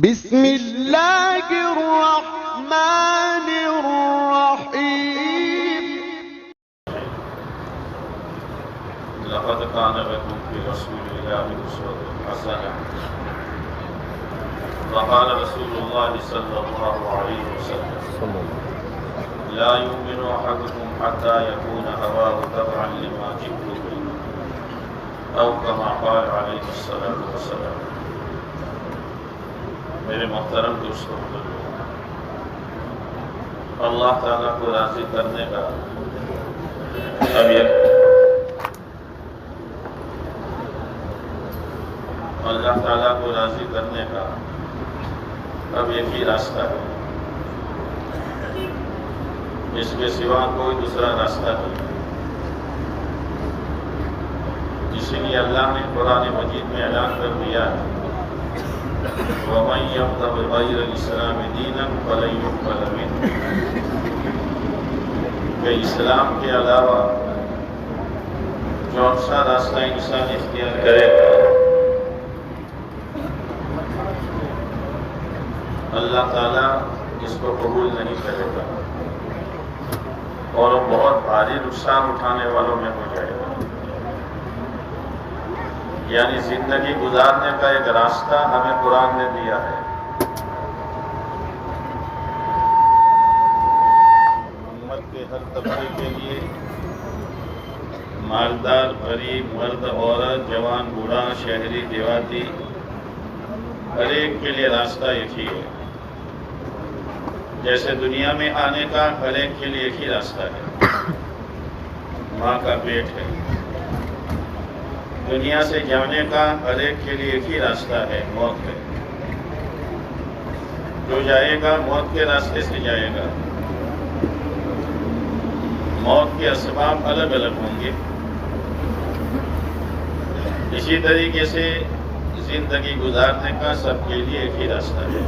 بسم اللہ الرحمن الرحیم لقد كان لكم في رسول الله أسوة حسنة وقال رسول الله صلى الله عليه وسلم لا يؤمن أحدكم حتى يكون هواه تبعا لما جئت به أو كما قال عليه الصلاة والسلام. میرے محترم دوستوں، اللہ تعالیٰ کو راضی کرنے کا اللہ تعالیٰ کو راضی کرنے کا اب ایک ہی راستہ ہے، اس کے سوا کوئی دوسرا راستہ نہیں. اسی لیے اللہ نے قرآن مجید میں اعلان کر دیا ہے وَمَنْ يَبْتَغِ غَيْرَ الْإِسْلَامِ دِينًا فَلَنْ يُقْبَلَ مِنْهُ، کہ اسلام کے علاوہ جو سا راستہ انسان اختیار کرے گا اللہ تعالیٰ اس کو قبول نہیں کرے گا اور وہ بہت بھاری نقصان اٹھانے والوں میں ہو جائے گا. یعنی زندگی گزارنے کا ایک راستہ ہمیں قرآن نے دیا ہے. امت کے ہر طبقے کے لیے، مالدار غریب، مرد عورت، جوان بوڑھا، شہری دیہاتی، ہر ایک کے لیے راستہ ایک ہی ہے. جیسے دنیا میں آنے کا ہر ایک کے لیے ایک ہی راستہ ہے، ماں کا پیٹ ہے. دنیا سے جانے کا ہر ایک کے لیے ایک ہی راستہ ہے، موت ہے. جو جائے گا موت کے راستے سے جائے گا. موت کے اسباب الگ الگ ہوں گے. اسی طریقے سے زندگی گزارنے کا سب کے لیے ایک ہی راستہ ہے.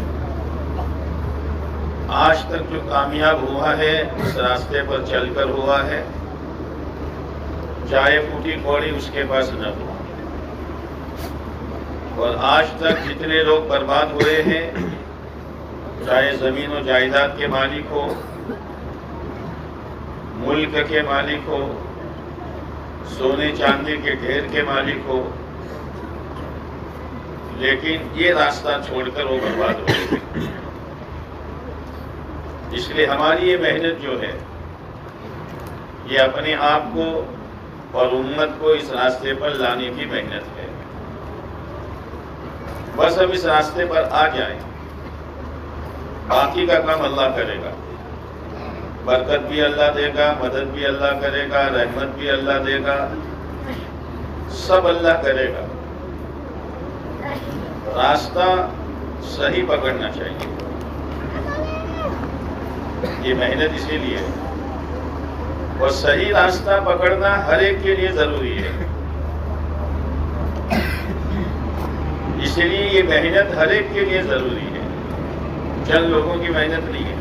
آج تک جو کامیاب ہوا ہے اس راستے پر چل کر ہوا ہے، چاہے پھوٹی کوڑی اس کے پاس نہ ہو. اور آج تک جتنے لوگ برباد ہوئے ہیں، چاہے زمین و جائیداد کے مالک ہو، ملک کے مالک ہو، سونے چاندی کے ڈھیر کے مالک ہو، لیکن یہ راستہ چھوڑ کر وہ برباد ہو گئے. اس لیے ہماری یہ محنت جو ہے، یہ اپنے آپ کو اور امت کو اس راستے پر لانے کی محنت ہے. بس ہم اس راستے پر آ جائیں، باقی کا کام اللہ کرے گا. برکت بھی اللہ دے گا، مدد بھی اللہ کرے گا، رحمت بھی اللہ دے گا، سب اللہ کرے گا. راستہ صحیح پکڑنا چاہیے. یہ محنت اسی لیے ہے، اور صحیح راستہ پکڑنا ہر ایک کے لیے ضروری ہے. اس لیے یہ محنت ہر ایک کے لیے ضروری ہے، چند لوگوں کی محنت نہیں ہے.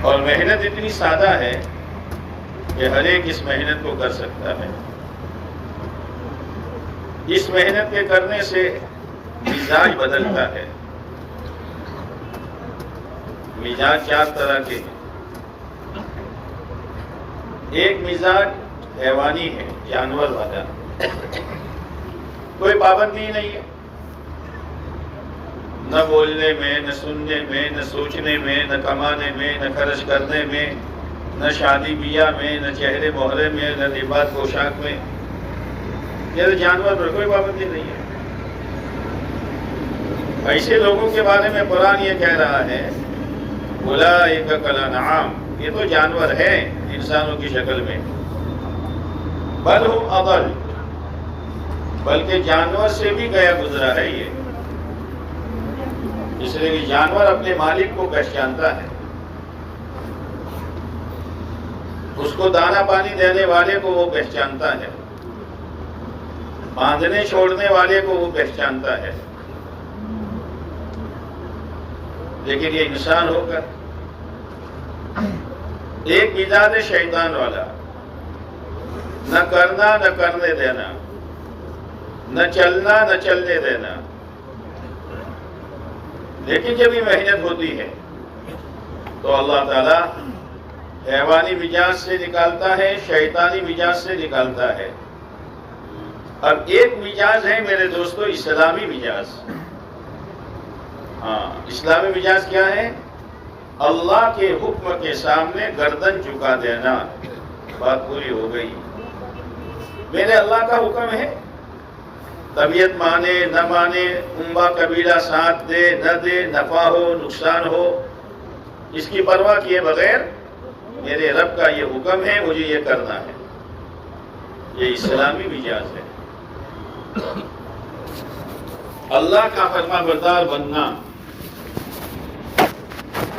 اور محنت اتنی سادہ ہے کہ ہر ایک اس محنت کو کر سکتا ہے. اس محنت کے کرنے سے مزاج بدلتا ہے. مزاج چار طرح کے ہیں. ایک مزاج حیوانی ہے، جانور والا، کوئی پابندی نہیں ہے، نہ بولنے میں، نہ سننے میں، نہ سوچنے میں، نہ کمانے میں، نہ خرچ کرنے میں، نہ شادی بیاہ میں، نہ چہرے مہرے میں، نہ لباس پوشاک میں. یہ جانور پر کوئی پابندی نہیں ہے. ایسے لوگوں کے بارے میں قرآن یہ کہہ رہا ہے اولئک کالانعام، یہ تو جانور ہیں انسانوں کی شکل میں، بل ہم اضل، بلکہ جانور سے بھی گیا گزرا ہے یہ. اس لیے کہ جانور اپنے مالک کو پہچانتا ہے، اس کو دانا پانی دینے والے کو وہ پہچانتا ہے، باندھنے چھوڑنے والے کو وہ پہچانتا ہے. لیکن یہ انسان ہو کر ایک مزاج شیطان والا، نہ کرنا نہ کرنے دینا، نہ چلنا نہ چلنے دینا، لیکن جب یہ محنت ہوتی ہے تو اللہ تعالیٰ حیوانی مزاج سے نکالتا ہے، شیطانی مزاج سے نکالتا ہے. اور ایک مزاج ہے میرے دوستو، اسلامی مزاج. اسلامی مزاج کیا ہے؟ اللہ کے حکم کے سامنے گردن چکا دینا. بات پوری ہو گئی. میرے اللہ کا حکم ہے، طبیعت مانے نہ مانے، امبا قبیلہ ساتھ دے نہ دے، نفع ہو نقصان ہو، اس کی پرواہ کیے بغیر میرے رب کا یہ حکم ہے، مجھے یہ کرنا ہے. یہ اسلامی مزاج ہے. اللہ کا فرما بردار بننا،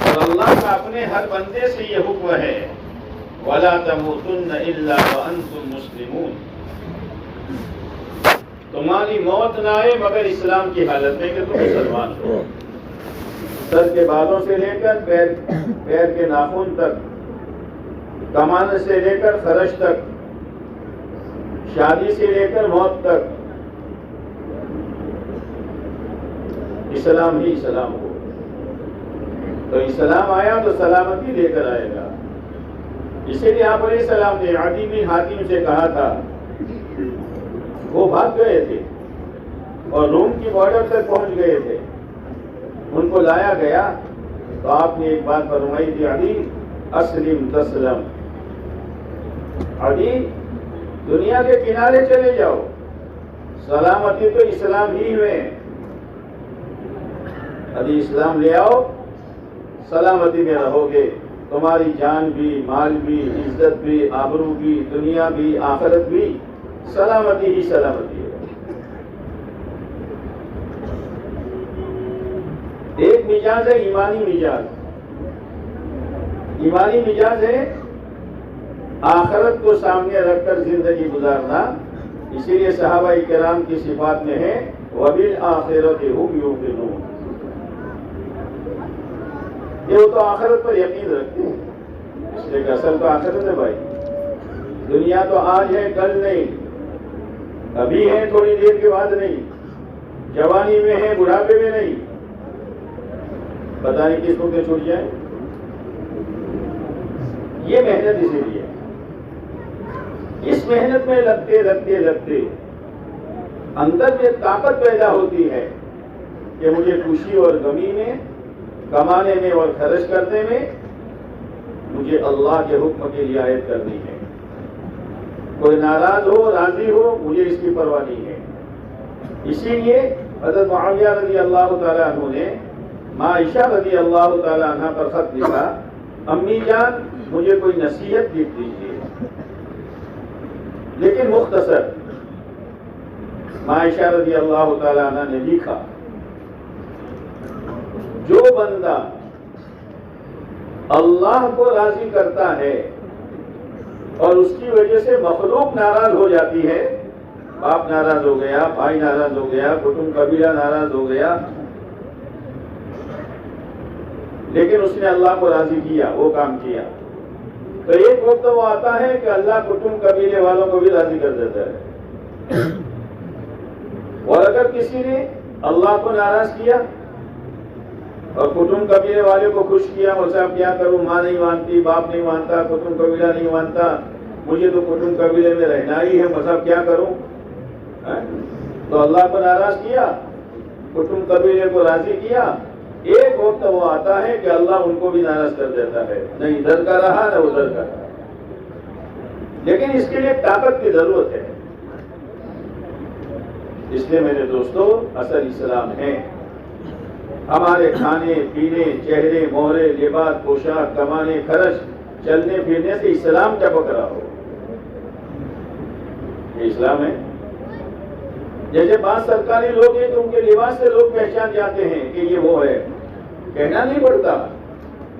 اور اللہ کا اپنے ہر بندے سے یہ حکم ہے، وَلَا تَمُوتُنَّ إِلَّا وَأَنْتُمْ مُسْلِمُونَ. تمہاری موت نہ آئے مگر اسلام کی حالت میں کہ تم مسلمان ہو. سر کے بالوں سے لے کر پیر کے ناخن تک، کمان سے لے کر خرش تک، شادی سے لے کر موت تک، اسلام ہی اسلام ہو. تو اسلام آیا تو سلامتی لے کر آئے گا. اسی لیے آپ علیہ السلام نے عدی بن حاتم سے کہا تھا، وہ بھاگ گئے تھے اور روم کی بارڈر تک پہنچ گئے تھے، ان کو لایا گیا تو آپ نے ایک بات فرمائی تھی، عدی اسلم تسلم. عدی دنیا کے کنارے چلے جاؤ، سلامتی تو اسلام ہی میں. عدی اسلام لے آؤ، سلامتی میں رہو گے. تمہاری جان بھی، مال بھی، عزت بھی، آبرو بھی، دنیا بھی، آخرت بھی، سلامتی ہی سلامتی ہے. ایک مزاج ہے ایمانی مزاج. ایمانی مزاج ہے آخرت کو سامنے رکھ کر زندگی گزارنا. اسی لیے صحابہ کرام کی صفات میں ہے وَبِالْآخِرَةِ هُمْ يُوقِنُونَ. یہ وہ تو آخرت پر یقین رکھتے ہیں، اس لیے کہ اصل تو آخرت ہے بھائی. دنیا تو آج ہے کل نہیں، ابھی ہے تھوڑی دیر کے بعد نہیں، جوانی میں ہے بڑھاپے میں نہیں. پتہ نہیں کس کو کہ چھوٹ جائے. یہ محنت اسی لیے، اس محنت میں لگتے لگتے لگتے اندر میں طاقت پیدا ہوتی ہے کہ مجھے خوشی اور غمی میں، کمانے میں اور خرچ کرنے میں مجھے اللہ کے حکم کی رعایت کرنی ہے. کوئی ناراض ہو راضی ہو مجھے اس کی پرواہ نہیں ہے. اسی لیے حضرت معاویہ رضی اللہ تعالیٰ عنہ نے ماں عائشہ رضی اللہ تعالیٰ عنہ پر خط لکھا، امی جان مجھے کوئی نصیحت لکھ دیجیے، لیکن مختصر. ماں عائشہ رضی اللہ تعالیٰ عنہ نے لکھا، جو بندہ اللہ کو راضی کرتا ہے اور اس کی وجہ سے مخلوق ناراض ہو جاتی ہے، باپ ناراض ہو گیا، بھائی ناراض ہو گیا، کٹمب قبیلہ ناراض ہو گیا، لیکن اس نے اللہ کو راضی کیا، وہ کام کیا، تو ایک وقت وہ آتا ہے کہ اللہ کٹمب قبیلے والوں کو بھی راضی کر دیتا ہے. اور اگر کسی نے اللہ کو ناراض کیا اور کٹمب قبیلے والے کو خوش کیا، اور صاحب کیا کروں، ماں نہیں مانتی، باپ نہیں مانتا، کٹمب قبیلہ نہیں مانتا، مجھے تو کٹمب قبیلے میں رہنا ہی ہے، مذہب کیا کروں، تو اللہ کو ناراض کیا، کٹمب قبیلے کو راضی کیا. ایک وقت وہ آتا ہے کہ اللہ ان کو بھی ناراض کر دیتا ہے، نہ ادھر کا رہا نہ ادھر کا رہا. لیکن اس کے لیے طاقت کی ضرورت ہے. اس لیے میرے دوستو اصل اسلام ہے. ہمارے کھانے پینے، چہرے مہرے، لباس پوشاک، کمانے خرچ، چلنے پھرنے سے اسلام ٹپک رہا ہو، یہ اسلام ہے. جیسے بعض سرکاری لوگ ہیں تو ان کے لباس سے لوگ پہچان جاتے ہیں کہ یہ وہ ہے، کہنا نہیں پڑتا،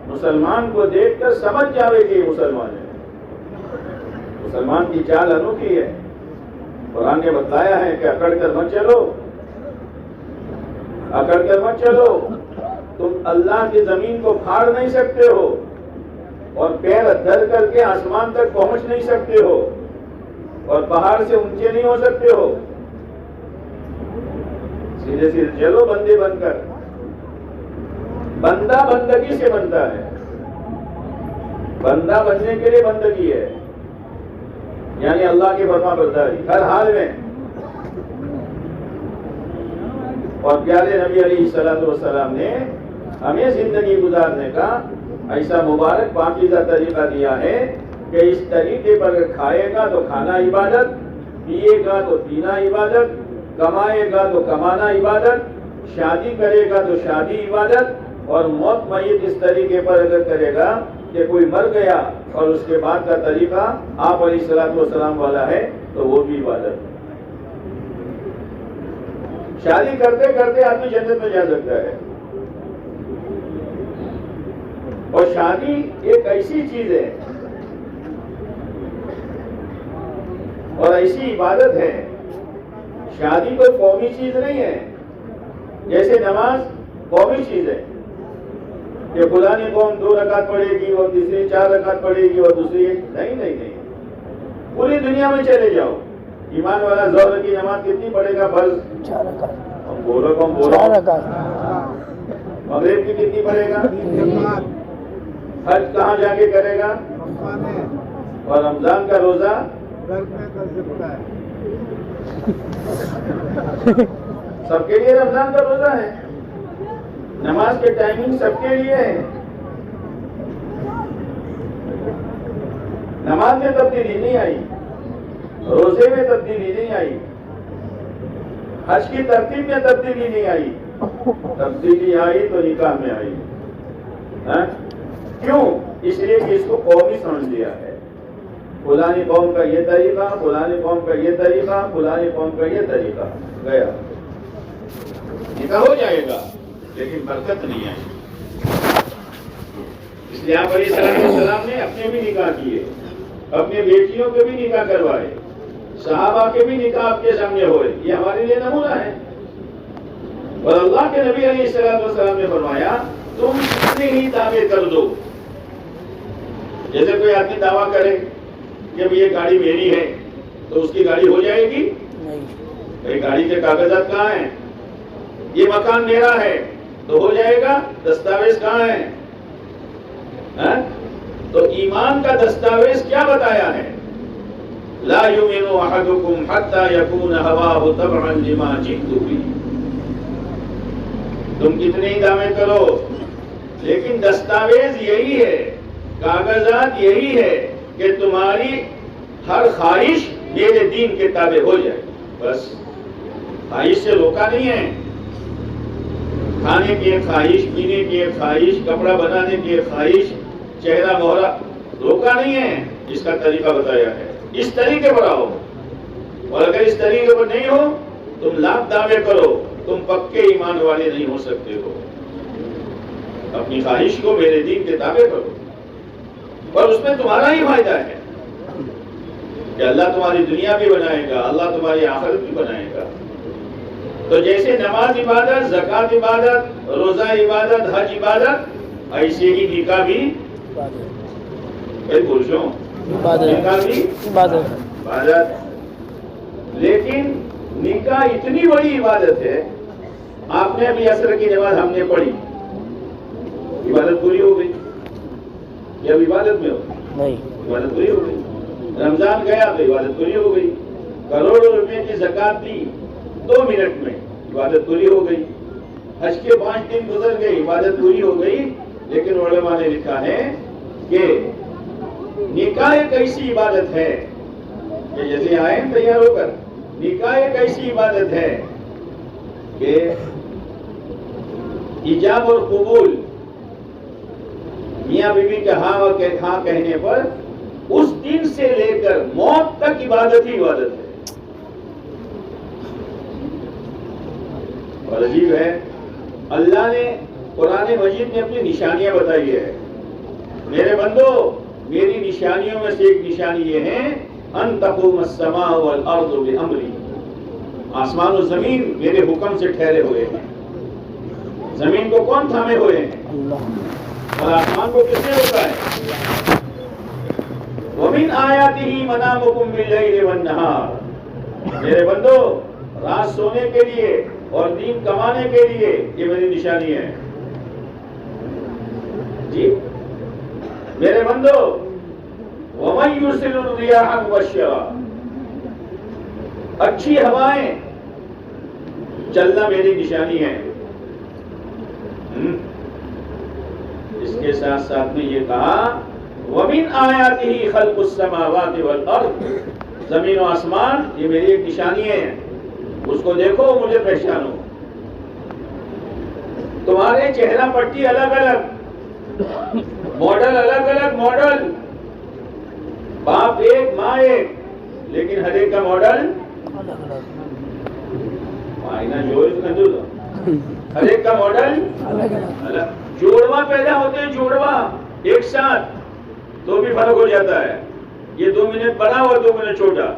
مسلمان کو دیکھ کر سمجھ جاوے کہ یہ مسلمان ہے. مسلمان کی چال انوکھی ہے. قرآن نے بتایا ہے کہ اکڑ کر مت چلو، اکڑ کر مت چلو، تم اللہ کی زمین کو پھاڑ نہیں سکتے ہو اور پیر دھر کر کے آسمان تک پہنچ نہیں سکتے ہو اور پہاڑ سے اونچے نہیں ہو سکتے ہو. سیدھے سیدھے چلو بندے بن کر. بندہ بندگی سے بنتا ہے، بندہ بننے کے لیے بندگی ہے، یعنی اللہ کی فرما برداری ہر حال میں۔ اور پیارے نبی علیہ الصلوۃ والسلام نے ہمیں زندگی گزارنے کا ایسا مبارک پاکیزہ طریقہ دیا ہے کہ اس طریقے پر اگر کھائے گا تو کھانا عبادت، پیے گا تو پینا عبادت، کمائے گا تو کمانا عبادت، شادی کرے گا تو شادی عبادت، اور موت میت اس طریقے پر اگر کرے گا کہ کوئی مر گیا اور اس کے بعد کا طریقہ آپ علیہ الصلوۃ والسلام والا ہے تو وہ بھی عبادت۔ شادی کرتے کرتے آدمی جنت میں جا سکتا ہے، اور شادی ایک ایسی چیز ہے اور ایسی عبادت ہے، شادی کوئی قومی چیز نہیں ہے، جیسے نماز قومی چیز ہے کہ فلانی قوم 2 رکعت پڑھے گی اور تیسری 4 رکعت پڑھے گی اور دوسری نہیں، پوری دنیا میں چلے جاؤ، ایمان والا ظہر کی نماز کتنی پڑھے گا؟ بس 4 رکعت۔ بولو کم بولو، 4 رکعت۔ مغرب کی کتنی پڑھے گا؟ حج کہاں جا کے کرے گا؟ اور رمضان کا روزہ سب کے لیے رمضان کا روزہ ہے، نماز کے ٹائمنگ سب کے لیے ہے، نماز میں تبدیلی نہیں آئی، روزے میں تبدیلی نہیں آئی، حج کی ترتیب میں تبدیلی نہیں آئی، تبدیلی آئی تو نکاح میں آئی۔ کیوں؟ اس لیے کہ اس کو قومی سمجھ لیا ہے، فلانی قوم کا یہ طریقہ، فلانی قوم کا یہ طریقہ، فلانی قوم کا یہ طریقہ، گیا نکاح ہو جائے گا لیکن برکت نہیں آئی۔ اس لیے آپ علیہ السلام نے اپنے بھی نکاح کیے، اپنے بیٹیوں کے بھی نکاح کروائے، صحابہ کے بھی نکاح آپ کے سامنے ہوئے، یہ ہمارے لیے نمونہ ہے۔ اور اللہ کے نبی علیہ السلام نے فرمایا تم کتنے ہی دعوے کر دو، جیسے کوئی آدمی دعویٰ کرے کہ یہ گاڑی میری ہے تو اس کی گاڑی ہو جائے گی؟ بھائی گاڑی کے کاغذات کہاں ہیں؟ یہ مکان میرا ہے تو ہو جائے گا؟ دستاویز کہاں ہیں؟ تو ایمان کا دستاویز کیا بتایا ہے؟ لا یؤمن احدکم حتی یکون ہواہ تبعا لما جئت بہ۔ تم کتنے ہی دعوے کرو لیکن دستاویز یہی ہے، کاغذات یہی ہے کہ تمہاری ہر خواہش میرے دین کے تابع ہو جائے، بس۔ خواہش سے روکا نہیں ہے، کھانے کی ایک خواہش، پینے کی ایک خواہش، کپڑا بنانے کی ایک خواہش، چہرہ مہرہ، روکا نہیں ہے، اس کا طریقہ بتایا ہے، اس طریقے پر آؤ۔ اور اگر اس طریقے پر نہیں ہو تم لاکھ دعوے کرو، تم پکے ایمان والے نہیں ہو سکتے ہو۔ اپنی خواہش کو میرے دین کے تابع کرو، اور اس میں تمہارا ہی فائدہ ہے کہ اللہ تمہاری دنیا بھی بنائے گا، اللہ تمہاری آخرت بھی بنائے گا۔ تو جیسے نماز عبادت، زکوٰۃ عبادت، روزہ عبادت، حج عبادت، ایسے ہی نکاح بھی نکاح بھی عبادت۔ لیکن نکاح اتنی بڑی عبادت ہے، آپ نے ابھی عصر کی نماز ہم نے پڑھی، عبادت پوری ہو گئی، یہ اب عبادت میں ہو نہیں، عبادت پوری ہو گئی۔ رمضان گیا تو عبادت پوری ہو گئی، کروڑوں روپے کی زکوٰۃ دی 2 منٹ میں، عبادت پوری ہو گئی۔ حج کے 5 دن گزر گئے، عبادت پوری ہو گئی۔ لیکن علماء نے لکھا ہے کہ نکاح ایک ایسی عبادت ہے کہ جیسے آئے تیار ہو کر، نکاح ایک ایسی عبادت ہے کہ ایجاب اور قبول، میاں بیوی کے ہاں اور ہاں کہنے پر اس دن سے لے کر موت تک عبادت ہی عبادت ہے۔ اور عجیب ہے، اللہ نے قرآن مجید میں اپنی نشانیاں بتائی ہے۔ میرے بندو، میری نشانیوں میں سے ایک نشانی یہ ہے ان تقوم السماء والارض بامری، آسمان و زمین میرے حکم سے ٹھہرے ہوئے ہیں۔ زمین کو کون تھامے ہوئے ہیں؟ اور آسمان کو کس نے روکا ہے؟ وَمِنْ آیَاتِهِ مَنَامُكُمْ بِاللَّيْلِ وَالنَّهَارِ، میرے بندو رات سونے کے لیے اور دین کمانے کے لیے یہ میری نشانی ہے۔ جی میرے بندو وَمَن يُرْسِلُ الرِّيَاحَ مُبَشِّرًا، اچھی ہوائیں چلنا میری نشانی ہے۔ اس کے ساتھ ساتھ میں یہ کہا وَمِنْ آیَاتِهِ خَلْقُ السَّمَاوَاتِ وَالْأَرْضِ، زمین و آسمان یہ میری ایک نشانی ہے، اس کو دیکھو مجھے پہچانو۔ تمہارے چہرہ پٹی الگ الگ، ماڈل الگ الگ ماڈل، باپ ایک ماں ایک، لیکن ہر ایک کا ماڈل ہر ایک کا ماڈل الگ۔ جوڑوا پیدا ہوتے ہیں، جوڑوا ایک ساتھ تو بھی فرق ہو جاتا ہے، یہ 2 منٹ بڑا اور 2 منٹ چھوٹا،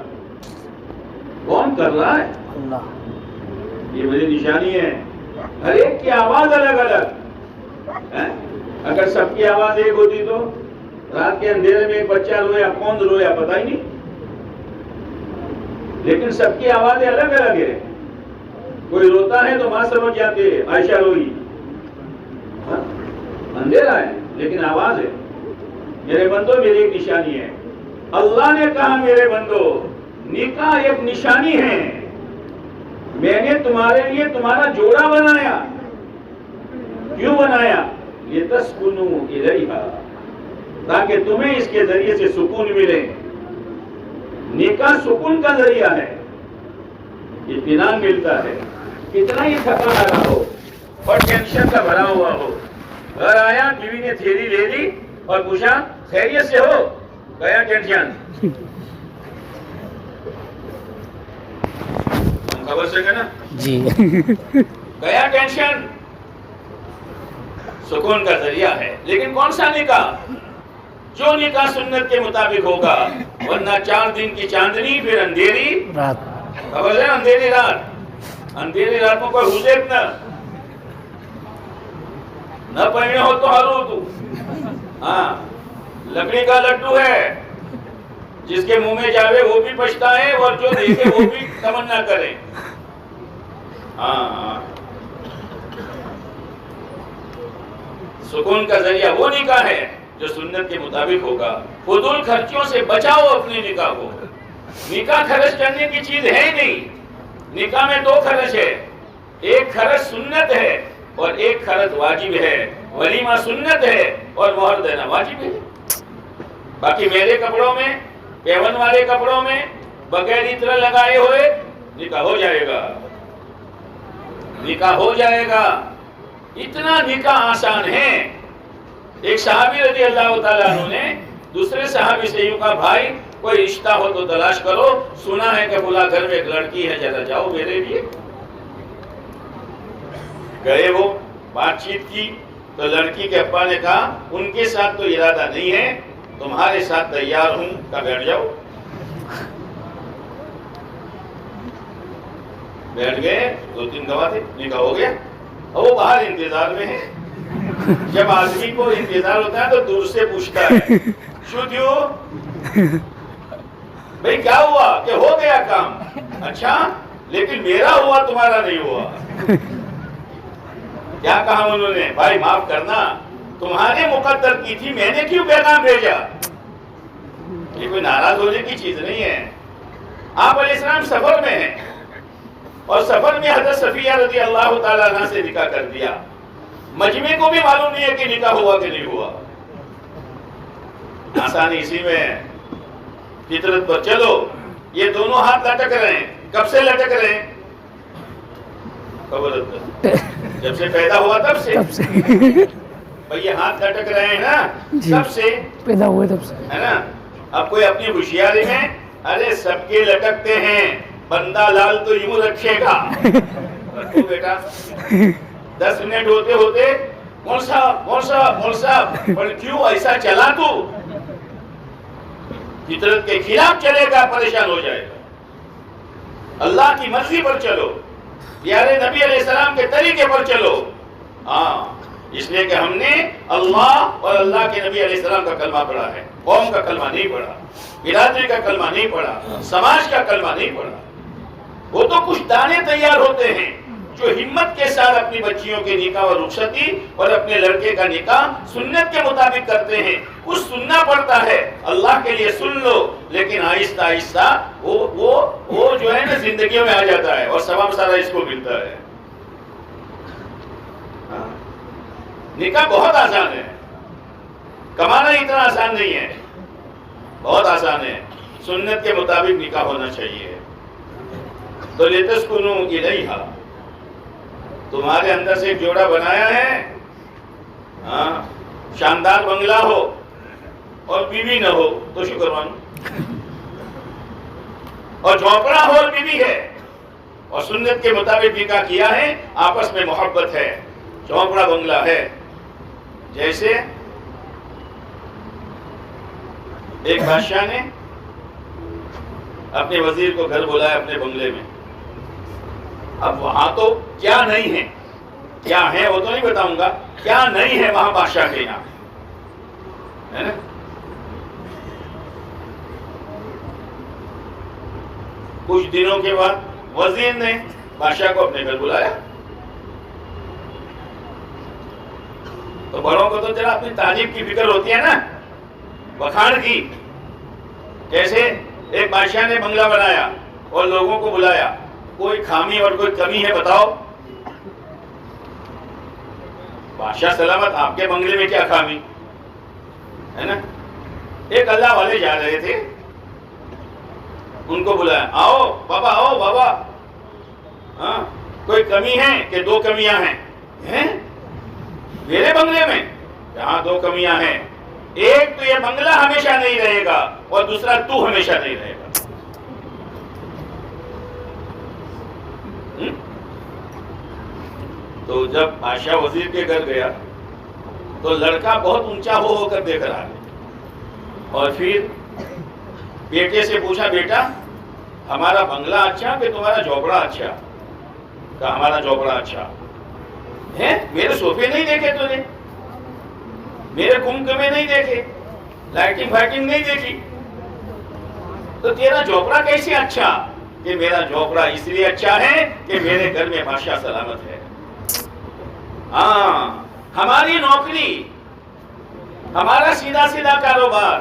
کون کر رہا ہے؟ یہ میری نشانی ہے۔ ہر ایک کی آواز الگ الگ، اگر سب کی آواز ایک ہوتی تو رات کے اندھیرے میں ایک بچہ رویا، کون رویا پتہ ہی نہیں، لیکن سب کی آوازیں الگ الگ ہے۔ کوئی روتا ہے تو ماں سمجھ جاتی ہے عائشہ روئی، اندھیرا ہے لیکن آواز ہے۔ میرے بندو میری ایک نشانی ہے۔ اللہ نے کہا میرے بندو نکاح ایک نشانی ہے، میں نے تمہارے لیے تمہارا جوڑا بنایا۔ کیوں بنایا؟ لِتَسْكُنُوا إِلَيْهَا، تاکہ تمہیں اس کے ذریعے سے سکون ملے۔ نکاح سکون کا ذریعہ ہے، اطمینان ملتا ہے۔ کتنا ہی تھکا لگا ہو اور ٹینشن کا بھرا ہوا ہو، گھر آیا بیوی نے تھیلی لے لی اور پوچھا خیریت سے ہو، گیا ٹینشن۔ خبر سے کہ نا جی گیا ٹینشن۔ سکون کا ذریعہ ہے، لیکن کون سا نکاح؟ جو نکاح سنت کے مطابق ہوگا، ورنہ 4 دن کی چاندنی پھر اندھیری رات۔ خبر ہے اندھیری رات، اندھیری رات میں کوئی حضیب نہ پہنے ہو تو ہرو تو، ہاں لکڑی کا لڈو ہے، جس کے منہ میں جاوے وہ بھی پچھتا ہے اور جو دیکھے وہ بھی تمنا کرے۔ ہاں سکون کا ذریعہ وہ نکاح ہے جو سنت کے مطابق ہوگا۔ فضول خرچوں سے بچاؤ اپنے نکاح کو۔ نکاح خرچ کرنے کی چیز ہے نہیں، نکاح میں 2 خرچ ہے، ایک خرچ سنت ہے اور ایک خرچ واجب ہے۔ ولیمہ سنت ہے اور مہر دینا واجب ہے۔ باقی میرے کپڑوں میں، پیون والے کپڑوں میں بغیر عطر لگائے ہوئے نکاح ہو جائے گا، نکاح ہو جائے گا۔ اتنا نکاح آسان ہے۔ ایک صحابی رضی اللہ تعالیٰ عنہ نے دوسرے صحابی سے یوں کہا بھائی کوئی رشتہ ہو تو تلاش کرو، سنا ہے کہ فلاں گھر میں ایک لڑکی ہے، ذرا جاؤ میرے لیے۔ گئے وہ، بات چیت کی تو لڑکی کے ابا نے کہا ان کے ساتھ تو ارادہ نہیں ہے، تمہارے ساتھ تیار ہوں، کہا بیٹھ جاؤ۔ بیٹھ گئے، 2-3 گواہ تھے، نکاح ہو گیا۔ اور وہ باہر انتظار میں ہے۔ جب آدمی کو انتظار ہوتا ہے تو دور سے پوچھتا ہے شو دیو بھئی کیا ہوا؟ کہ ہو گیا کام۔ اچھا لیکن میرا ہوا تمہارا نہیں ہوا۔ کیا کہا انہوں نے؟ بھائی معاف کرنا، تمہارے مقدر کی تھی، میں نے کیوں پیغام بھیجا؟ یہ کوئی ناراض ہونے کی چیز نہیں ہے۔ آپ علیہ السلام سفر میں ہیں اور سفر میں حضرت صفیہ رضی اللہ تعالیٰ عنہ سے نکاح کر دیا۔ مجمع کو بھی معلوم نہیں ہے کہ نکاح ہوا کہ نہیں ہوا۔ آسانی اسی میں ہے، فطرت پر چلو۔ یہ دونوں ہاتھ لٹک رہے ہیں، کب سے لٹک رہے ہیں؟ جب سے پیدا ہوا تب سے بھئی یہ ہاتھ لٹک رہے ہیں نا، کب سے پیدا ہوئے تب سے ہے نا۔ اب کوئی اپنی ہوشیاری میں ارے سب کے لٹکتے ہیں، بندہ لال تو یوں رکھے گا۔ رکھو بیٹا، 10 منٹ ہوتے ہوتے مول صاحب پر کیوں ایسا چلا تو؟ فطرت کے خلاف چلے گا پریشان ہو جائے گا۔ اللہ کی مرضی پر چلو، پیارے نبی علیہ السلام کے طریقے پر چلو۔ ہاں اس لیے کہ ہم نے اللہ اور اللہ کے نبی علیہ السلام کا کلمہ پڑھا ہے، قوم کا کلمہ نہیں پڑھا، برادری کا کلمہ نہیں پڑھا، سماج کا کلمہ نہیں پڑھا۔ وہ تو کچھ دانے تیار ہوتے ہیں، جو ہمت کے ساتھ اپنی بچیوں کے نکاح و رخصتی اور اپنے لڑکے کا نکاح سنت کے مطابق کرتے ہیں. کچھ سننا پڑتا ہے, اللہ کے لیے سن لو, لیکن آہستہ آہستہ وہ جو ہے نا زندگیوں میں آ جاتا ہے اور ثواب سارا اس کو ملتا ہے. نکاح بہت آسان ہے, کمانا اتنا آسان نہیں ہے, بہت آسان ہے. سنت کے مطابق نکاح ہونا چاہیے. تو لِتَسْكُنُوا إِلَيْهَا, تمہارے اندر سے ایک جوڑا بنایا ہے, شاندار بنگلہ ہو اور بیوی نہ ہو تو شکر مانو, اور جھونپڑا ہو اور بیوی ہے, اور سنت کے مطابق نکاح کیا ہے, آپس میں محبت ہے, جھونپڑا بنگلہ ہے. جیسے ایک بادشاہ نے اپنے وزیر کو گھر بلایا اپنے بنگلے میں. اب وہاں تو کیا نہیں ہے, کیا ہے وہ تو نہیں بتاؤں گا, کیا نہیں ہے وہاں بادشاہ کے یہاں, ہے نا. کچھ دنوں کے بعد وزیر نے بادشاہ کو اپنے گھر بلایا. تو بڑوں کو تو ذرا اپنی تعریف کی فکر ہوتی ہے نا, بخار کی. جیسے ایک بادشاہ نے بنگلہ بنایا اور لوگوں کو بلایا, کوئی خامی اور کوئی کمی ہے بتاؤ. بادشاہ سلامت, آپ کے بنگلے میں کیا خامی ہے نا. ایک اللہ والے جا رہے تھے, ان کو بلایا, آؤ بابا, آؤ بابا, ہاں کوئی کمی ہے کہ 2 کمیاں ہیں میرے بنگلے میں؟ یہاں 2 کمیاں ہیں. ایک تو یہ بنگلہ ہمیشہ نہیں رہے گا, اور دوسرا تو ہمیشہ نہیں رہے گا. تو جب بادشاہ وزیر کے گھر گیا تو لڑکا بہت اونچا ہو کر دیکھ رہا ہے, اور پھر بیٹے سے پوچھا, بیٹا ہمارا بنگلہ اچھا کہ تمہارا جھونپڑا اچھا؟ کہا ہمارا جھونپڑا اچھا ہے. میرے صوفے نہیں دیکھے تو نے, میرے کمکمے نہیں دیکھے, لائٹنگ فائٹنگ نہیں دیکھی, تو تیرا جھونپڑا کیسے اچھا؟ کہ میرا جھونپڑا اس لیے اچھا ہے کہ میرے گھر میں بادشاہ سلامت ہے. ہاں, ہماری نوکری, ہمارا سیدھا سیدھا کاروبار,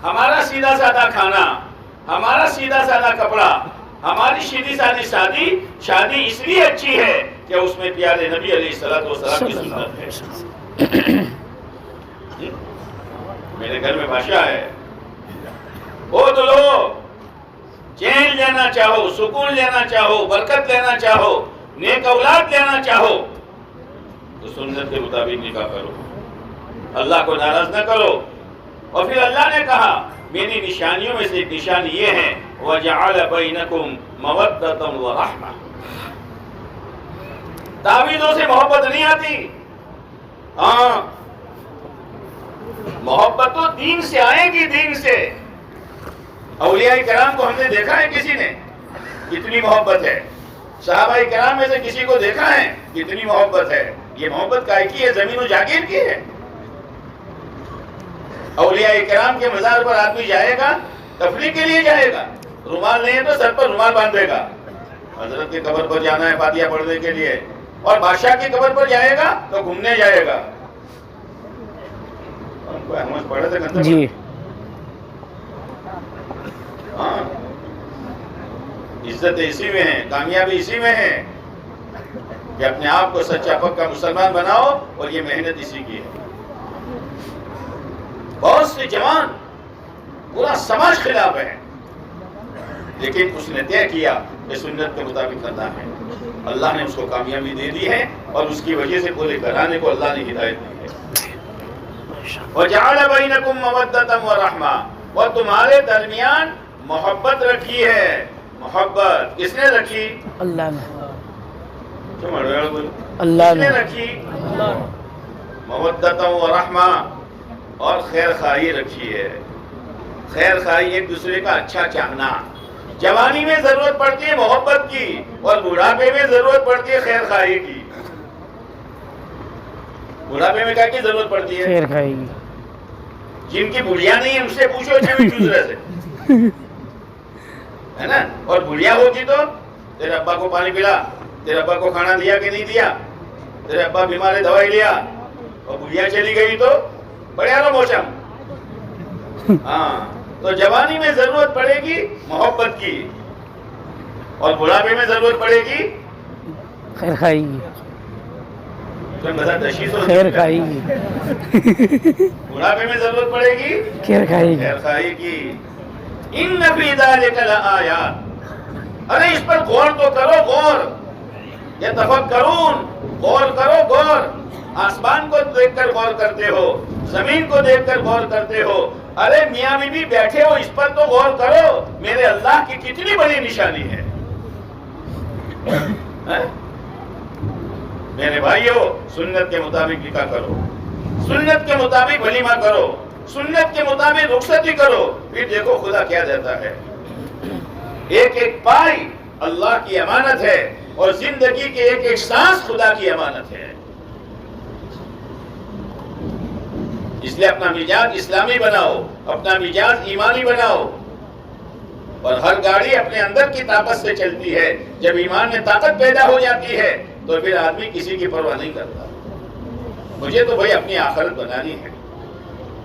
ہمارا سیدھا سادہ کھانا, ہمارا سیدھا سادہ کپڑا, ہماری سیدھی سادی شادی اس لیے اچھی ہے کہ اس میں پیارے نبی علیہ السلام کی سنت ہے. میرے گھر میں بادشاہ ہے. او دلو, چین لینا چاہو, سکون لینا چاہو, برکت لینا چاہو, نیک اولاد لینا چاہو تو سنت کے مطابق نکاح کرو, اللہ کو ناراض نہ کرو. اور پھر اللہ نے کہا میری نشانیوں میں سے ایک نشانی یہ ہے, وَجَعَلَ بَيْنَكُمْ مَوَدَّةً وَرَحْمَةً. تعویذوں سے محبت نہیں آتی. ہاں, محبت تو دین سے آئے گی, دین سے. اولیاء کرام کو ہم نے دیکھا ہے کسی نے کتنی محبت ہے, صحابہ کرام میں سے کسی کو دیکھا ہے کتنی محبت ہے. یہ محبت کائے کی ہے؟ زمین و جاگیر کی ہے. اولیاء کرام کے مزار پر آدمی جائے گا تفریح کے لیے جائے گا, رومال نہیں ہے تو سر پر رومال باندھے گا. حضرت کی قبر پر جانا ہے فاتحہ پڑھنے کے لیے, اور بادشاہ کی قبر پر جائے گا تو گھومنے جائے گا. پڑھے تھے جی. ہاں, عزت اسی میں ہے, کامیابی اسی میں ہے کہ اپنے آپ کو سچا پکا مسلمان بناؤ, اور یہ محنت اسی کی ہے. بہت سے جوان پورا سماج خلاف ہے, لیکن اس نے طے کیا کہ سنت کے مطابق کرنا ہے. اللہ نے اس کو کامیابی دے دی ہے, اور اس کی وجہ سے پورے گھرانے کو اللہ نے ہدایت دی ہے. وَجَعَلَ بَيْنَكُمْ مَوَدَّةً وَرَحْمَةً, اور تمہارے درمیان محبت رکھی ہے. محبت کس نے رکھی؟ اللہ نے. اللہ نے رکھی. مودۃ و رحمہ, اور خیر خواہی رکھی ہے. خیر خواہی, ایک دوسرے کا اچھا چاہنا. جوانی میں ضرورت پڑتی ہے محبت کی, اور بڑھاپے میں ضرورت پڑتی ہے خیر خواہی کی. بڑھاپے میں کیا کی ضرورت پڑتی ہے؟ خیر خواہی کی. جن کی بڑھیا نہیں ہے ان سے پوچھو دوسرے سے, ہے نا. اور بڑھیا ہوتی تو تیرے ابا کو پانی پلا, تیرے ابا کو کھانا دیا کہ نہیں دیا؟ تیرے ابا بیمار ہے دوائی لیا اور بڑھیا چلی گئی تو بڑھیا رو موچم. ہاں تو جوانی میں ضرورت پڑے گی محبت کی اور بڑھاپے میں ضرورت پڑے گی خیر خائی کی. خیر خائی کی. بڑھاپے میں ضرورت پڑے گی خیر خائی کی. خیر خائی کی. ان فی ذلک لآیات. ارے اس پر غور تو کرو، غور. یتفکرون، غور کرو، غور. آسمان کو دیکھ کر غور کرتے ہو، زمین کو دیکھ کر غور کرتے ہو. ارے میاں بیوی بیٹھے ہو، اس پر تو غور کرو. میرے اللہ کی کتنی بڑی نشانی ہے. میرے بھائیو، سنت کے مطابق نکاح کرو، سنت کے مطابق ولیمہ کرو، سنت کے مطابق رخصتی کرو. پھر دیکھو خدا کیا دیتا ہے. ایک ایک پائی اللہ کی امانت ہے اور زندگی کے ایک ایک سانس خدا کی امانت ہے. اس لیے اپنا مزاج اسلامی بناؤ، اپنا مزاج ایمانی بناؤ. اور ہر گاڑی اپنے اندر کی طاقت سے چلتی ہے. جب ایمان میں طاقت پیدا ہو جاتی ہے تو پھر آدمی کسی کی پرواہ نہیں کرتا. مجھے تو بھائی اپنی آخرت بنانی ہے.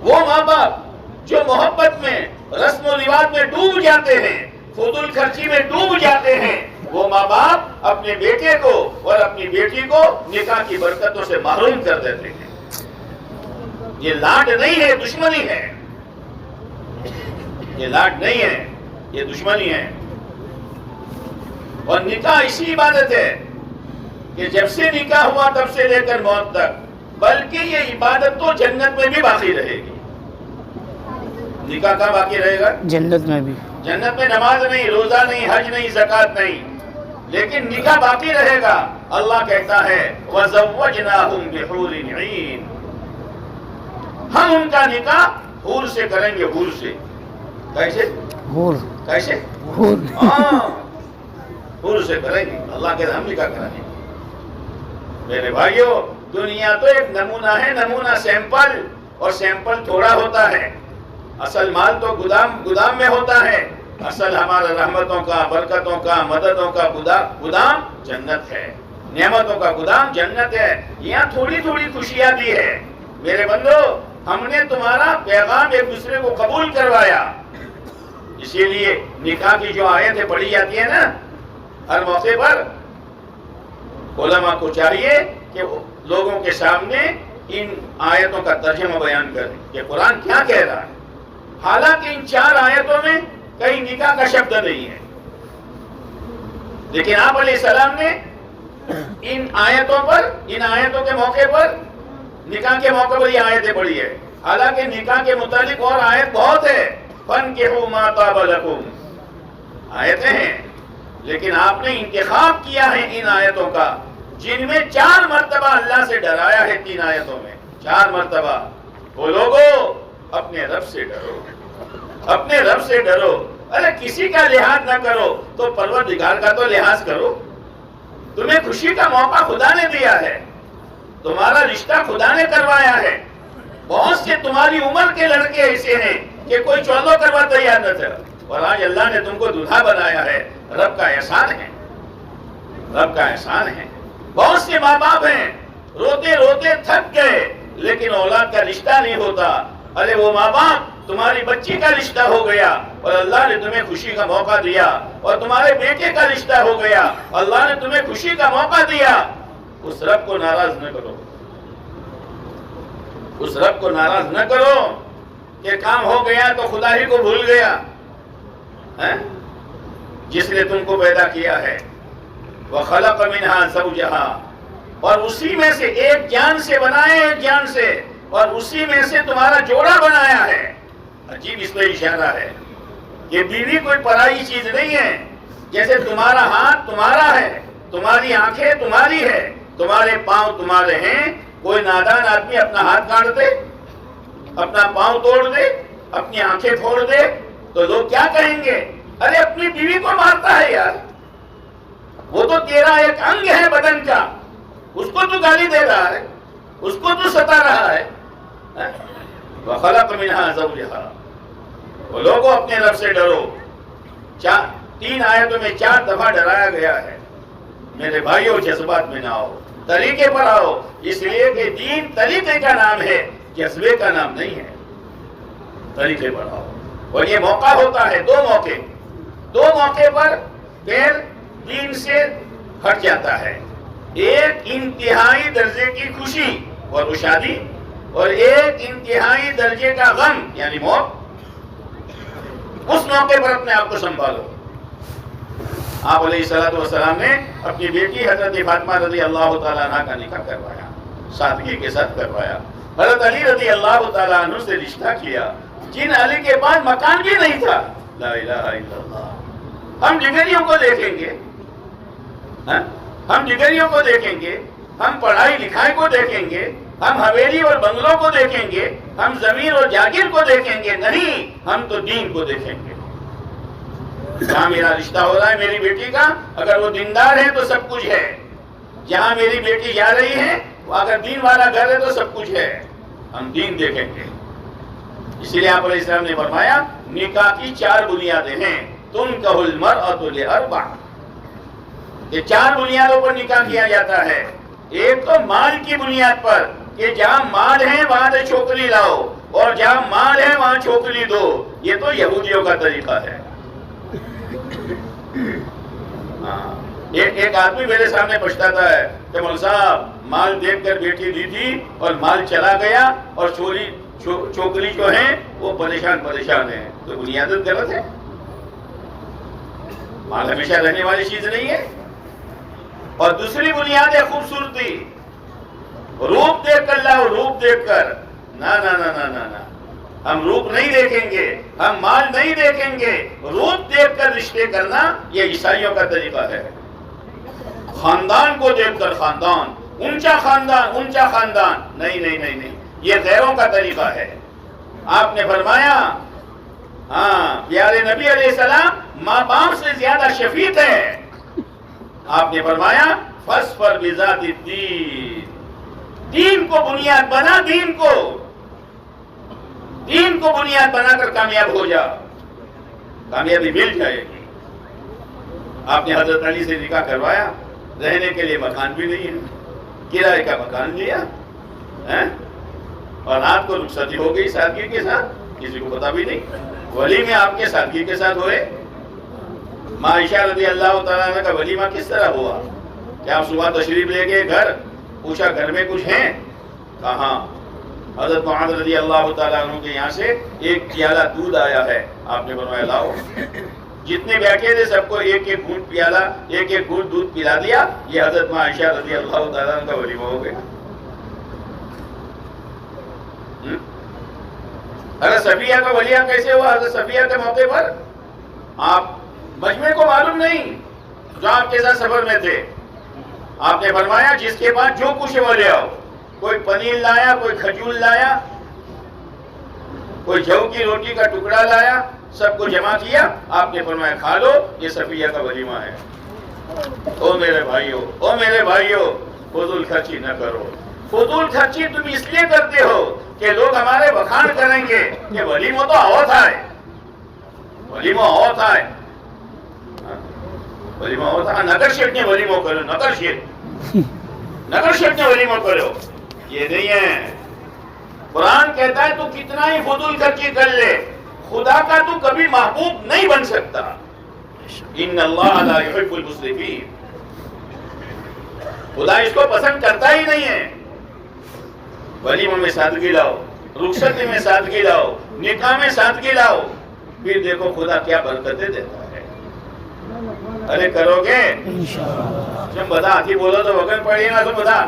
وہ ماں باپ جو محبت میں، رسم و رواج میں ڈوب جاتے ہیں، فضول خرچی میں ڈوب جاتے ہیں، وہ ماں باپ اپنے بیٹے کو اور اپنی بیٹی کو نکاح کی برکتوں سے محروم کر دیتے ہیں. یہ لاڈ نہیں ہے، دشمنی ہے. یہ لاڈ نہیں ہے، یہ دشمنی ہے. اور نکاح ایسی عبادت ہے کہ جب سے نکاح ہوا تب سے لے کر موت تک، بلکہ یہ عبادت تو جنت میں بھی باقی رہے گی. نکاح کہاں باقی رہے گا؟ جنت میں بھی. جنت میں نماز نہیں، روزہ نہیں، حج نہیں، زکات نہیں، لیکن نکاح باقی رہے گا. اللہ کہتا ہے وَزَوَّجْنَاهُمْ بِحُورٍ عِينٍ. ہم ان کا نکاح حور سے کریں گے. حور سے. کیسے؟ حور. کیسے؟ حور. ہاں حور سے کریں گے. اللہ کے ہم نکاح کریں گے. میرے بھائیو، دنیا تو ایک نمونہ ہے، نمونہ، سیمپل. اور سیمپل تھوڑا ہوتا ہے. اصل مال تو گودام میں ہوتا ہے. اصل ہمارا رحمتوں کا، برکتوں کا، مددوں کا گودام جنت ہے. نعمتوں کا گودام جنت ہے. یہاں تھوڑی تھوڑی خوشیاں دی ہے. میرے بندو، ہم نے تمہارا پیغام ایک دوسرے کو قبول کروایا. اسی لیے نکاح کی جو آیتیں پڑھی جاتی ہیں نا ہر موقع پر، علماء کو چاہیے کہ لوگوں کے سامنے ان آیتوں کا ترجمہ بیان کریں کہ قرآن کیا کہہ رہا ہے. حالانکہ ان 4 آیتوں میں کہیں نکاح کا شبد نہیں ہے، لیکن آپ علیہ السلام نے ان آیتوں کے موقع پر، نکاح کے موقع پر یہ آیتیں پڑھی ہے. حالانکہ نکاح کے متعلق اور آیت بہت ہے. فَانْكِحُوا مَا طَابَ لَكُمْ آیتیں ہیں، لیکن آپ نے انتخاب کیا ہے ان آیتوں کا جن میں 4 مرتبہ اللہ سے ڈرایا ہے. 3 آیتوں میں 4 مرتبہ. وہ لوگوں اپنے رب سے ڈرو، اپنے رب سے ڈرو. ارے کسی کا لحاظ نہ کرو تو پروردگار کا تو لحاظ کرو. تمہیں خوشی کا موقع خدا نے دیا ہے، تمہارا رشتہ خدا نے کروایا ہے. بہت سے تمہاری عمر کے لڑکے ایسے ہیں کہ کوئی چودہ کروا تیار نہ تھا، اور آج اللہ نے تم کو دلہا بنایا ہے. رب کا احسان ہے، رب کا احسان ہے. بہت سے ماں باپ ہیں روتے روتے تھک گئے لیکن اولاد کا رشتہ نہیں ہوتا. ارے وہ ماں باپ، تمہاری بچی کا رشتہ ہو گیا اور اللہ نے تمہیں خوشی کا موقع دیا، اور تمہارے بیٹے کا رشتہ ہو گیا، اللہ نے تمہیں خوشی کا موقع دیا. اس رب کو ناراض نہ کرو، اس رب کو ناراض نہ کرو کہ کام ہو گیا تو خدا ہی کو بھول گیا. جس نے تم کو پیدا کیا ہے. وَخَلَقَ مِنْهَا زَوْجَهَا، اور اسی میں سے ایک جان سے بنائے، ایک جان سے، اور اسی میں سے تمہارا جوڑا بنایا ہے. عجیب اس میں اشارہ ہے کہ بیوی کوئی پرائی چیز نہیں ہے. جیسے تمہارا ہاتھ تمہارا ہے، تمہاری آنکھیں تمہاری ہے، تمہارے پاؤں تمہارے ہیں. کوئی نادان آدمی اپنا ہاتھ کاٹ دے، اپنا پاؤں توڑ دے، اپنی آنکھیں پھوڑ دے تو لوگ کیا کہیں گے؟ ارے اپنی بیوی کو مارتا ہے یار، وہ تو تیرا ایک انگ ہے بدن کا، اس کو تو گالی دے رہا ہے، اس کو تو ستا رہا ہے. وَخَلَقَ مِنْهَا زَوْجَهَا. وہ لوگوں اپنے رب سے ڈرو. 3 آیتوں میں 4 دفعہ ڈرایا گیا ہے. میرے بھائیوں جذبات میں نہ آؤ، طریقے پر آؤ، اس لیے کہ دین طریقے کا نام ہے، جذبے کا نام نہیں ہے۔ طریقے پر آؤ، اور یہ موقع ہوتا ہے، دو موقع پر پیر دین سے ہٹ جاتا ہے، ایک انتہائی درجے کی خوشی اور رشادی، اور ایک انتہائی درجے کا غم یعنی موت۔ اس موقع پر اپنے آپ کو سنبھالو۔ آپ علیہ السلام نے اپنی بیٹی حضرت فاطمہ رضی اللہ تعالیٰ عنہ کا نکاح کروایا، سادگی کے ساتھ کروایا۔ حضرت علی رضی اللہ تعالیٰ عنہ سے رشتہ کیا، جن علی کے پاس مکان بھی نہیں تھا۔ لا الہ الا اللہ۔ ہم ڈگریوں کو دیکھیں گے، ہم ڈگریوں کو دیکھیں گے، ہم پڑھائی لکھائی کو دیکھیں گے، ہم حویلی اور بنگلوں کو دیکھیں گے، ہم زمین اور جاگیر کو دیکھیں گے، نہیں، ہم تو دین کو دیکھیں گے۔ جہاں میرا رشتہ ہو رہا ہے میری بیٹی کا، اگر وہ دیندار ہے تو سب کچھ ہے۔ جہاں میری بیٹی جا رہی ہے، اگر دین والا گھر ہے تو سب کچھ ہے، ہم دین دیکھیں گے۔ اسی لیے آپ علیہ السلام نے فرمایا نکاح کی 4 بنیادیں ہیں، تنکح المرأۃ لأربع۔ یہ 4 بنیادوں پر نکاح کیا جاتا ہے۔ ایک تو مال کی بنیاد پر، کہ جہاں مال ہے وہاں سے چھوکری لاؤ، اور جہاں مال ہے وہاں چھوکری دو۔ یہ تو یہودیوں کا طریقہ ہے۔ ایک آدمی میرے سامنے پچھتاتا ہے کہ مول صاحب مال دیکھ کر بیٹی دی تھی اور مال چلا گیا، اور چھوکری جو ہیں وہ پریشان ہیں۔ تو بنیادت غلط ہے، مال ہمیشہ رہنے والی چیز نہیں ہے۔ اور دوسری بنیاد ہے خوبصورتی، روپ دیکھ کر لاؤ، روپ دیکھ کر۔ نہ نہ نہ نہ نہ نہ، ہم روپ نہیں دیکھیں گے، ہم مال نہیں دیکھیں گے، روپ دیکھ کر رشتے کرنا یہ عیسائیوں کا طریقہ ہے۔ خاندان کو دیکھ کر، خاندان، اونچا خاندان، نہیں، یہ غیروں کا طریقہ ہے۔ آپ نے فرمایا پیارے نبی علیہ السلام ماں باپ سے زیادہ شفیق ہے۔ آپ نے فرمایا فاصبر بذات الدین، دین کو بنیاد بنا، دین کو بنیاد بنا کر کامیاب ہو جا، کامیابی مل جائے گی۔ آپ نے حضرت علی سے نکاح کروایا، رہنے کے لیے مکان بھی نہیں ہے، کرائے کا مکان لیا، اور رات کو رخصتی ہو گئی سادگی کے ساتھ، کسی کو پتا بھی نہیں۔ ولیمے آپ کے سادگی کے ساتھ ہوئے۔ ماں عائشہ رضی اللہ تعالیٰ عنہ کا ولیمہ کس طرح ہوا؟ کیا آپ صبح تشریف لے گئے گھر، پوچھا گھر میں کچھ ہیں؟ کہاں؟ حضرت معاذ رضی اللہ تعالیٰ عنہ کے یہاں سے ایک پیالہ دودھ آیا ہے، آپ نے فرمایا لاؤ۔ جتنے بیٹھے تھے سب کو ایک ایک گھونٹ پیالہ، ایک ایک گھونٹ دودھ پلا دیا۔ یہ حضرت ماں عائشہ رضی اللہ تعالیٰ عنہ کا ولیمہ ہو گیا۔ حضرت صفیہ کا ولیمہ کیسے ہوا؟ حضرت صفیہ کے موقع پر آپ مجمع کو معلوم نہیں جو آپ کے ساتھ سفر میں تھے، آپ نے فرمایا جس کے بعد جو کچھ ہے وہ لے آؤ۔ کوئی پنیر لایا، کوئی کھجور لایا، کوئی جو کی روٹی کا ٹکڑا لایا، سب کو جمع کیا۔ آپ نے فرمایا کھا لو، یہ صفیہ کا ولیمہ ہے۔ او میرے بھائیو، فضول خرچی نہ کرو۔ فضول خرچی تم اس لیے کرتے ہو کہ لوگ ہمارے بخان کریں گے کہ ولیمہ تو ہوتا ہے، ولیمہ ہوتا ہے، ولیمہ ہوتا ہے۔ نگر شیخ نے ولیمہ کرو، نگر شیخ نے ولیمہ کرو، یہ نہیں ہے۔ قرآن کہتا ہے تو کتنا ہی فضول خرچی کر لے، خدا کا تو کبھی محبوب نہیں بن سکتا۔ ان اللہ لا يحب المسرفین، خدا اس کو پسند کرتا ہی نہیں ہے۔ ولیمہ میں سادگی لاؤ، رخصتی میں سادگی لاؤ، نکاح میں سادگی لاؤ، پھر دیکھو خدا کیا برکتیں دیتا ہے۔ ارے کرو گے جب بتا آتی بولو تو وگن پڑیے نا تو بتا۔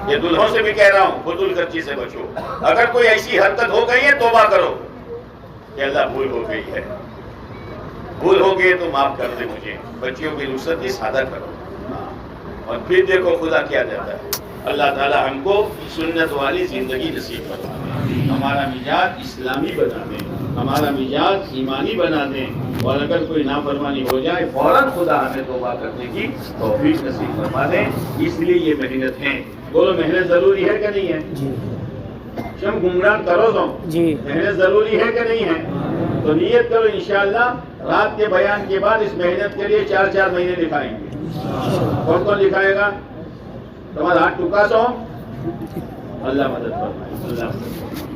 یہ دلہوں سے بھی کہہ رہا ہوں فضول خرچی سے بچو۔ اگر کوئی ایسی حرکت ہو گئی ہے توبہ کرو کہ اللہ بھول ہو گئی ہے، بھول ہو گئی تو معاف کر دے مجھے۔ بچیوں کی رخصتی سادہ کرو، اور پھر دیکھو خدا کیا دیتا ہے۔ اللہ تعالی ہم کو سنت والی زندگی نصیب فرمائے، ہمارا مزاج اسلامی بنا دیں، ہمارا مزاج ایمانی بنا دیں، اور اگر کوئی نافرمانی ہو جائے فوراً خدا ہمیں توبہ کرنے کی توفیق نصیب فرما دیں۔ اس لیے یہ محنت ہے۔ بولو محنت ضروری ہے کہ نہیں ہے؟ شم گمراہ کرو تو محنت ضروری ہے کہ نہیں ہے؟ تو نیت کرو انشاءاللہ رات کے بیان کے بعد اس محنت کے لیے 4 مہینے دکھائیں گے. کون کون دکھائے گا؟ تمہارا ہاتھ ٹکا سو. اللہ مدد فرمائے. اللہ